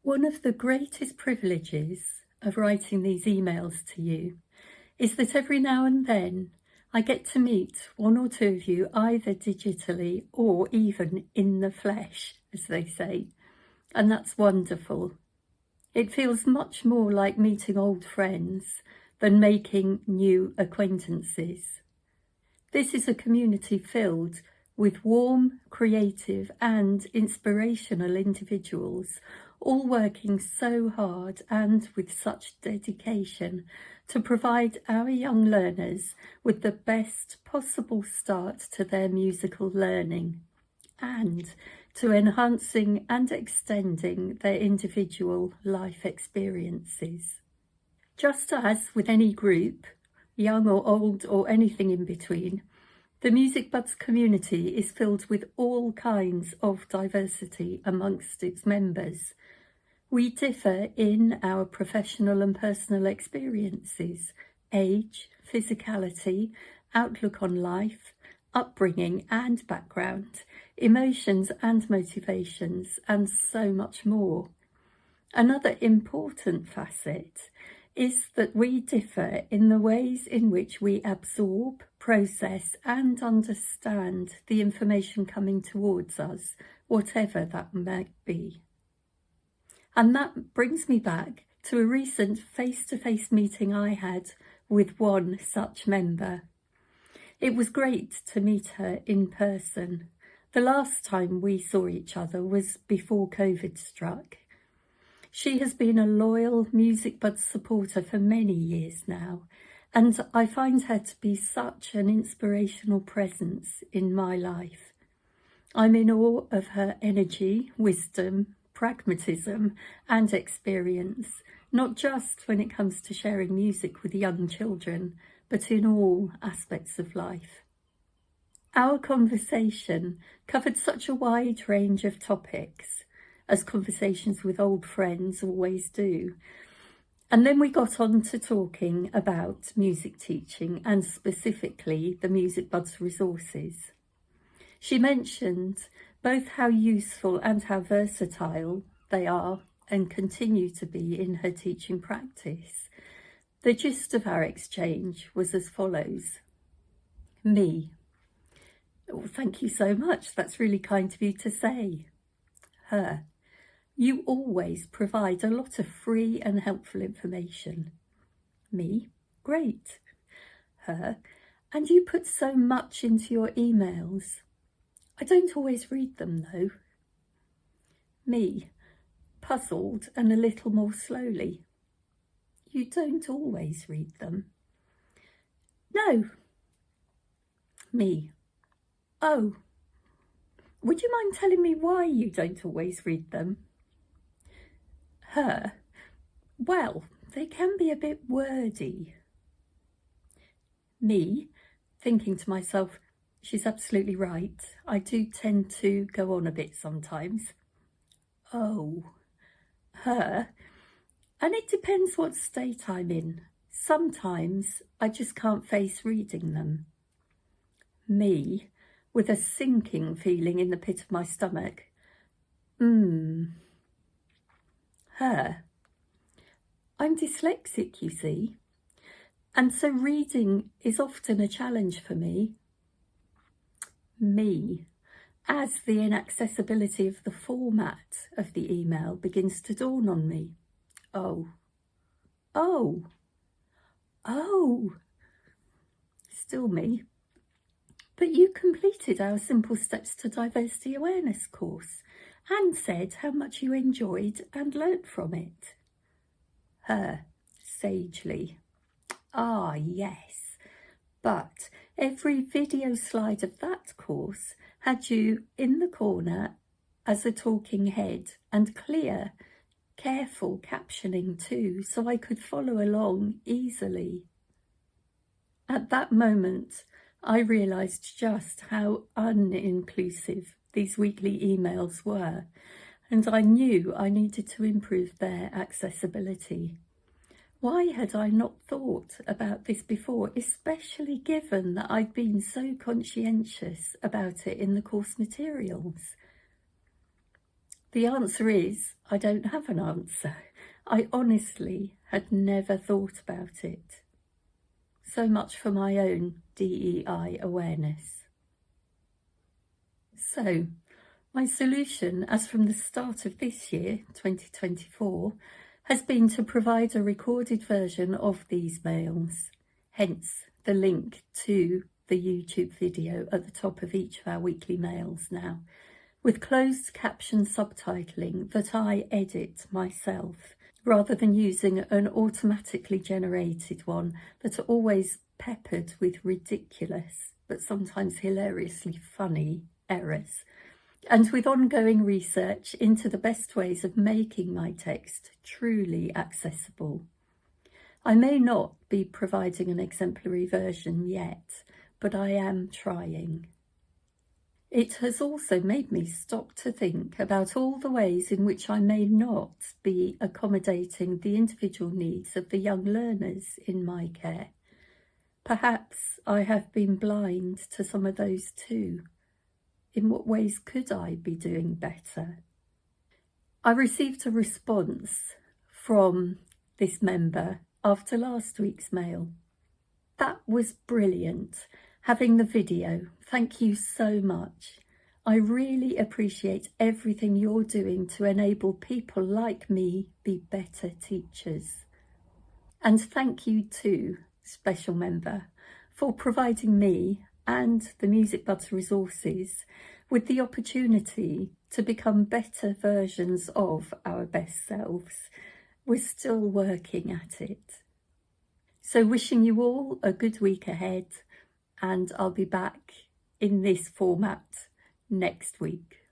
One of the greatest privileges of writing these emails to you is that every now and then I get to meet one or two of you either digitally or even in the flesh, as they say, and that's wonderful. It feels much more like meeting old friends than making new acquaintances. This is a community filled with warm, creative and inspirational individuals, all working so hard and with such dedication to provide our young learners with the best possible start to their musical learning and to enhancing and extending their individual life experiences. Just as with any group, young or old or anything in between, the Musicbuds community is filled with all kinds of diversity amongst its members. We differ in our professional and personal experiences, age, physicality, outlook on life, upbringing and background, emotions and motivations, and so much more. Another important facet is that we differ in the ways in which we absorb, process and understand the information coming towards us, whatever that might be. And that brings me back to a recent face-to-face meeting I had with one such member. It was great to meet her in person. The last time we saw each other was before COVID struck. She has been a loyal Musicbuds supporter for many years now, and I find her to be such an inspirational presence in my life. I'm in awe of her energy, wisdom, pragmatism and experience, not just when it comes to sharing music with young children, but in all aspects of life. Our conversation covered such a wide range of topics, as conversations with old friends always do. And then we got on to talking about music teaching and specifically the Musicbuds resources. She mentioned both how useful and how versatile they are and continue to be in her teaching practice. The gist of our exchange was as follows. Me. Oh, thank you so much. That's really kind of you to say. Her. You always provide a lot of free and helpful information. Me. Great. Her. And you put so much into your emails. I don't always read them though. Me. Puzzled and a little more slowly. You don't always read them. No. Me. Oh. Would you mind telling me why you don't always read them? Her. Well, they can be a bit wordy. Me, thinking to myself, she's absolutely right. I do tend to go on a bit sometimes. Oh. Her. And it depends what state I'm in. Sometimes I just can't face reading them. Me, with a sinking feeling in the pit of my stomach. Her. I'm dyslexic, you see, and so reading is often a challenge for me. Me, as the inaccessibility of the format of the email begins to dawn on me. Oh. Still me. But you completed our Simple Steps to Diversity Awareness course and said how much you enjoyed and learnt from it. Her, sagely. Ah, yes. But every video slide of that course had you in the corner as a talking head and clear, careful captioning too, so I could follow along easily. At that moment, I realised just how uninclusive these weekly emails were, and I knew I needed to improve their accessibility. Why had I not thought about this before, especially given that I'd been so conscientious about it in the course materials? The answer is, I don't have an answer. I honestly had never thought about it. So much for my own DEI awareness. So, my solution, as from the start of this year, 2024, has been to provide a recorded version of these mails, hence the link to the YouTube video at the top of each of our weekly mails now, with closed caption subtitling that I edit myself, rather than using an automatically generated one that are always peppered with ridiculous, but sometimes hilariously funny errors, and with ongoing research into the best ways of making my text truly accessible. I may not be providing an exemplary version yet, but I am trying. It has also made me stop to think about all the ways in which I may not be accommodating the individual needs of the young learners in my care. Perhaps I have been blind to some of those too. In what ways could I be doing better? I received a response from this member after last week's mail. That was brilliant. Having the video, thank you so much. I really appreciate everything you're doing to enable people like me be better teachers. And thank you too, special member, for providing me and the Musicbuds resources with the opportunity to become better versions of our best selves. We're still working at it. So wishing you all a good week ahead, and I'll be back in this format next week.